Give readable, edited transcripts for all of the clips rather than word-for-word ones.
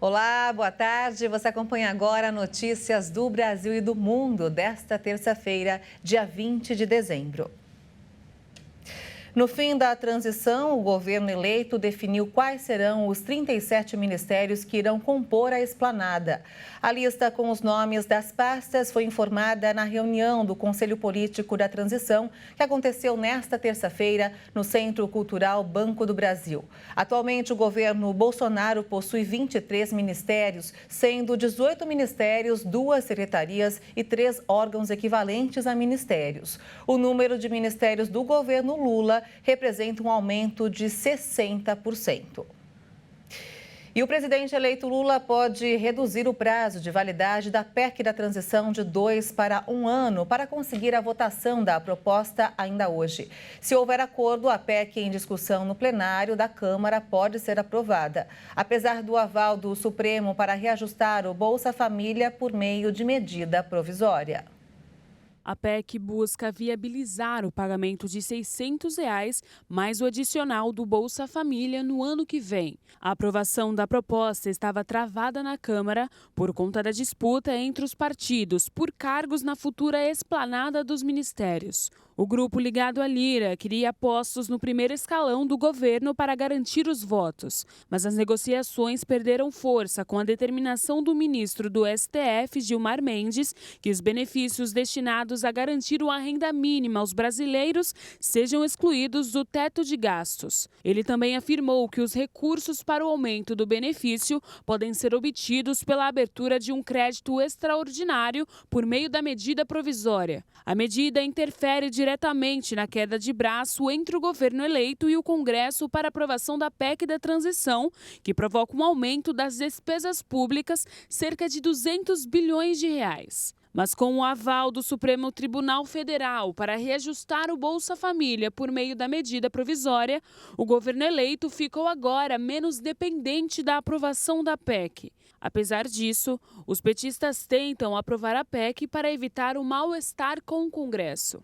Olá, boa tarde. Você acompanha agora notícias do Brasil e do mundo desta terça-feira, dia 20 de dezembro. No fim da transição, o governo eleito definiu quais serão os 37 ministérios que irão compor a esplanada. A lista com os nomes das pastas foi informada na reunião do Conselho Político da Transição, que aconteceu nesta terça-feira no Centro Cultural Banco do Brasil. Atualmente, o governo Bolsonaro possui 23 ministérios, sendo 18 ministérios, 2 secretarias e 3 órgãos equivalentes a ministérios. O número de ministérios do governo Lula representa um aumento de 60%. E o presidente eleito Lula pode reduzir o prazo de validade da PEC da transição de 2 para 1 ano para conseguir a votação da proposta ainda hoje. Se houver acordo, a PEC em discussão no plenário da Câmara pode ser aprovada, apesar do aval do Supremo para reajustar o Bolsa Família por meio de medida provisória. A PEC busca viabilizar o pagamento de R$ 600 mais o adicional do Bolsa Família no ano que vem. A aprovação da proposta estava travada na Câmara por conta da disputa entre os partidos por cargos na futura esplanada dos ministérios. O grupo ligado à Lira queria postos no primeiro escalão do governo para garantir os votos, mas as negociações perderam força com a determinação do ministro do STF, Gilmar Mendes, que os benefícios destinados a garantir uma renda mínima aos brasileiros sejam excluídos do teto de gastos. Ele também afirmou que os recursos para o aumento do benefício podem ser obtidos pela abertura de um crédito extraordinário por meio da medida provisória. A medida interfere diretamente na queda de braço entre o governo eleito e o Congresso para aprovação da PEC da transição, que provoca um aumento das despesas públicas, cerca de 200 bilhões de reais. Mas com o aval do Supremo Tribunal Federal para reajustar o Bolsa Família por meio da medida provisória, o governo eleito ficou agora menos dependente da aprovação da PEC. Apesar disso, os petistas tentam aprovar a PEC para evitar o mal-estar com o Congresso.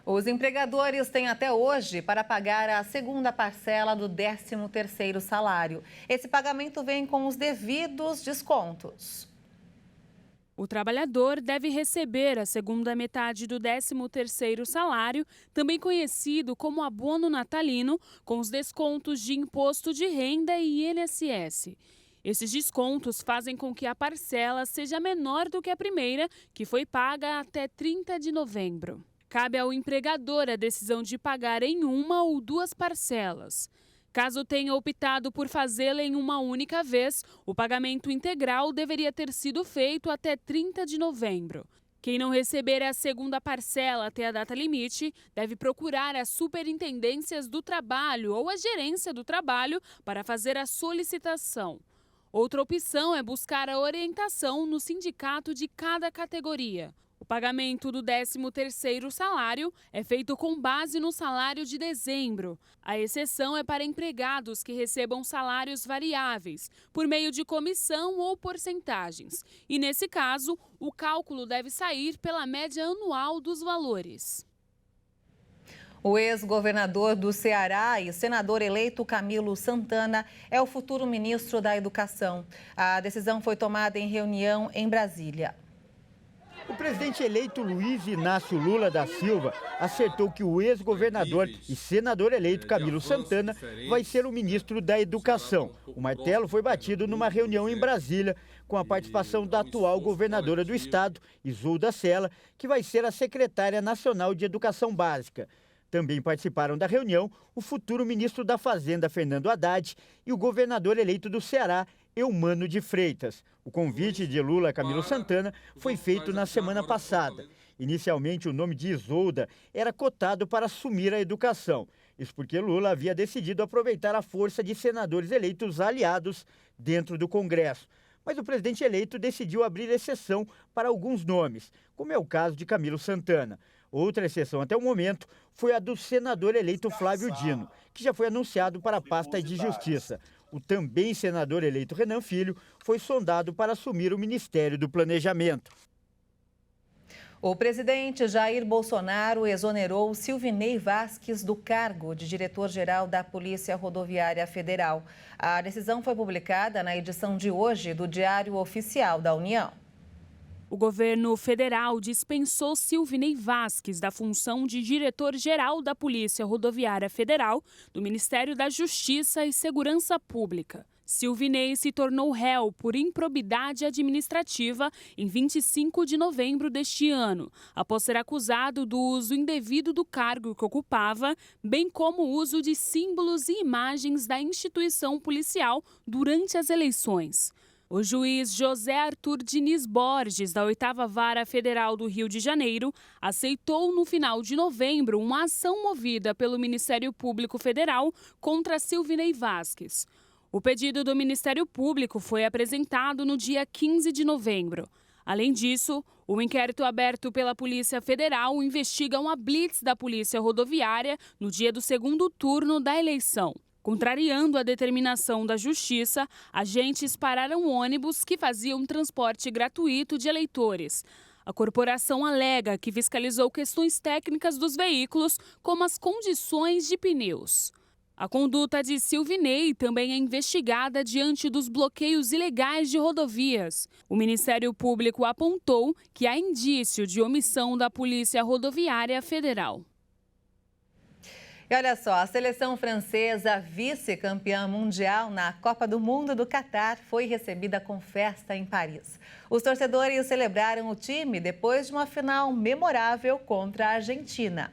Os empregadores têm até hoje para pagar a segunda parcela do 13º salário. Esse pagamento vem com os devidos descontos. O trabalhador deve receber a segunda metade do 13º salário, também conhecido como abono natalino, com os descontos de imposto de renda e INSS. Esses descontos fazem com que a parcela seja menor do que a primeira, que foi paga até 30 de novembro. Cabe ao empregador a decisão de pagar em uma ou 2 parcelas. Caso tenha optado por fazê-la em uma única vez, o pagamento integral deveria ter sido feito até 30 de novembro. Quem não receber a segunda parcela até a data limite deve procurar as superintendências do trabalho ou a gerência do trabalho para fazer a solicitação. Outra opção é buscar a orientação no sindicato de cada categoria. O pagamento do 13º salário é feito com base no salário de dezembro. A exceção é para empregados que recebam salários variáveis, por meio de comissão ou porcentagens. E, nesse caso, o cálculo deve sair pela média anual dos valores. O ex-governador do Ceará e senador eleito Camilo Santana é o futuro ministro da Educação. A decisão foi tomada em reunião em Brasília. O presidente eleito Luiz Inácio Lula da Silva acertou que o ex-governador e senador eleito Camilo Santana vai ser o ministro da Educação. O martelo foi batido numa reunião em Brasília, com a participação da atual governadora do estado, Isolda Sela, que vai ser a secretária nacional de Educação Básica. Também participaram da reunião o futuro ministro da Fazenda, Fernando Haddad, e o governador eleito do Ceará, Eumano de Freitas. O convite de Lula a Camilo Santana foi feito na semana passada. Inicialmente, o nome de Isolda era cotado para assumir a educação. Isso porque Lula havia decidido aproveitar a força de senadores eleitos aliados dentro do Congresso. Mas o presidente eleito decidiu abrir exceção para alguns nomes, como é o caso de Camilo Santana. Outra exceção até o momento foi a do senador eleito Flávio Dino, que já foi anunciado para a pasta de Justiça. O também senador eleito Renan Filho foi sondado para assumir o Ministério do Planejamento. O presidente Jair Bolsonaro exonerou Silvinei Vasquez do cargo de diretor-geral da Polícia Rodoviária Federal. A decisão foi publicada na edição de hoje do Diário Oficial da União. O governo federal dispensou Silvinei Vasquez da função de diretor-geral da Polícia Rodoviária Federal, do Ministério da Justiça e Segurança Pública. Silvinei se tornou réu por improbidade administrativa em 25 de novembro deste ano, após ser acusado do uso indevido do cargo que ocupava, bem como o uso de símbolos e imagens da instituição policial durante as eleições. O juiz José Arthur Diniz Borges, da 8ª Vara Federal do Rio de Janeiro, aceitou no final de novembro uma ação movida pelo Ministério Público Federal contra Silvinei Vasquez. O pedido do Ministério Público foi apresentado no dia 15 de novembro. Além disso, o inquérito aberto pela Polícia Federal investiga uma blitz da Polícia Rodoviária no dia do segundo turno da eleição. Contrariando a determinação da Justiça, agentes pararam ônibus que faziam transporte gratuito de eleitores. A corporação alega que fiscalizou questões técnicas dos veículos, como as condições de pneus. A conduta de Silvinei também é investigada diante dos bloqueios ilegais de rodovias. O Ministério Público apontou que há indício de omissão da Polícia Rodoviária Federal. E olha só, a seleção francesa, vice-campeã mundial na Copa do Mundo do Catar, foi recebida com festa em Paris. Os torcedores celebraram o time depois de uma final memorável contra a Argentina.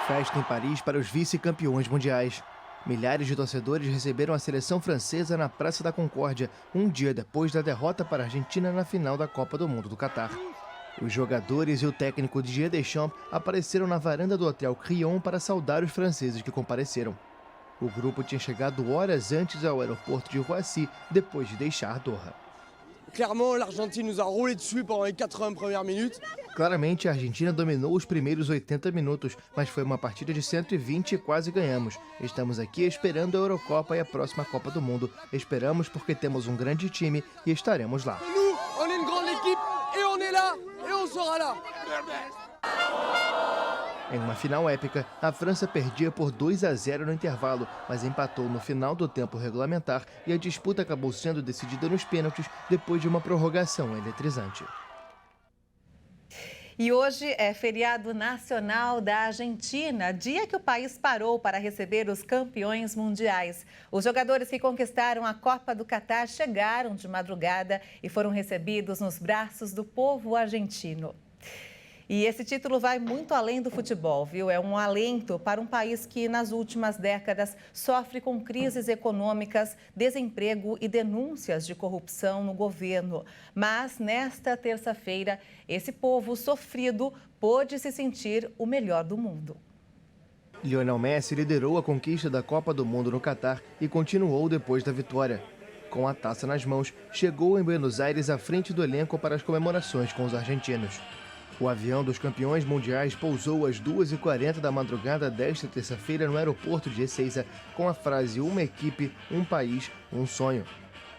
Festa em Paris para os vice-campeões mundiais. Milhares de torcedores receberam a seleção francesa na Praça da Concórdia, um dia depois da derrota para a Argentina na final da Copa do Mundo do Catar. Os jogadores e o técnico Didier Deschamps apareceram na varanda do Hotel Crillon para saudar os franceses que compareceram. O grupo tinha chegado horas antes ao aeroporto de Roissy, depois de deixar Doha. Claramente, a Argentina dominou os primeiros 80 minutos, mas foi uma partida de 120 e quase ganhamos. Estamos aqui esperando a Eurocopa e a próxima Copa do Mundo. Esperamos porque temos um grande time e estaremos lá. Em uma final épica, a França perdia por 2-0 no intervalo, mas empatou no final do tempo regulamentar e a disputa acabou sendo decidida nos pênaltis depois de uma prorrogação eletrizante. E hoje é feriado nacional da Argentina, dia que o país parou para receber os campeões mundiais. Os jogadores que conquistaram a Copa do Catar chegaram de madrugada e foram recebidos nos braços do povo argentino. E esse título vai muito além do futebol, viu? É um alento para um país que, nas últimas décadas, sofre com crises econômicas, desemprego e denúncias de corrupção no governo. Mas, nesta terça-feira, esse povo sofrido pôde se sentir o melhor do mundo. Lionel Messi liderou a conquista da Copa do Mundo no Catar e continuou depois da vitória. Com a taça nas mãos, chegou em Buenos Aires à frente do elenco para as comemorações com os argentinos. O avião dos campeões mundiais pousou às 2h40 da madrugada desta terça-feira no aeroporto de Ezeiza com a frase "Uma equipe, um país, um sonho".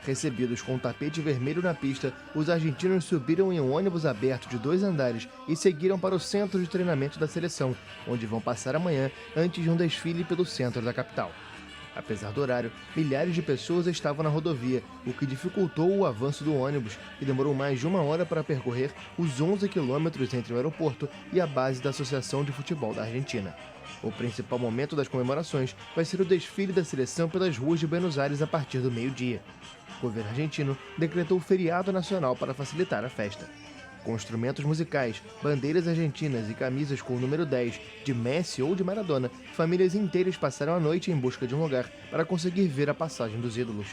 Recebidos com um tapete vermelho na pista, os argentinos subiram em um ônibus aberto de 2 andares e seguiram para o centro de treinamento da seleção, onde vão passar amanhã antes de um desfile pelo centro da capital. Apesar do horário, milhares de pessoas estavam na rodovia, o que dificultou o avanço do ônibus e demorou mais de 1 hora para percorrer os 11 quilômetros entre o aeroporto e a base da Associação de Futebol da Argentina. O principal momento das comemorações vai ser o desfile da seleção pelas ruas de Buenos Aires a partir do meio-dia. O governo argentino decretou feriado nacional para facilitar a festa. Com instrumentos musicais, bandeiras argentinas e camisas com o número 10 de Messi ou de Maradona, famílias inteiras passaram a noite em busca de um lugar para conseguir ver a passagem dos ídolos.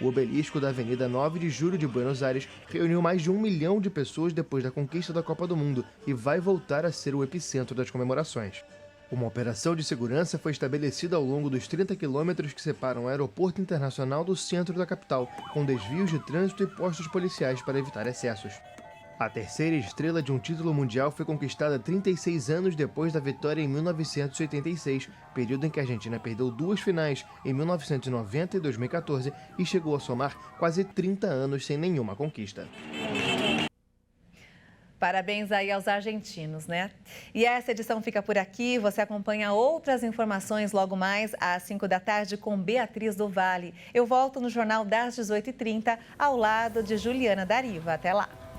O obelisco da Avenida 9 de Julho de Buenos Aires reuniu mais de 1 milhão de pessoas depois da conquista da Copa do Mundo e vai voltar a ser o epicentro das comemorações. Uma operação de segurança foi estabelecida ao longo dos 30 quilômetros que separam o aeroporto internacional do centro da capital, com desvios de trânsito e postos policiais para evitar excessos. A terceira estrela de um título mundial foi conquistada 36 anos depois da vitória em 1986, período em que a Argentina perdeu 2 finais, em 1990 e 2014, e chegou a somar quase 30 anos sem nenhuma conquista. Parabéns aí aos argentinos, né? E essa edição fica por aqui. Você acompanha outras informações logo mais às 5 da tarde com Beatriz do Vale. Eu volto no Jornal das 18h30 ao lado de Juliana Dariva. Até lá.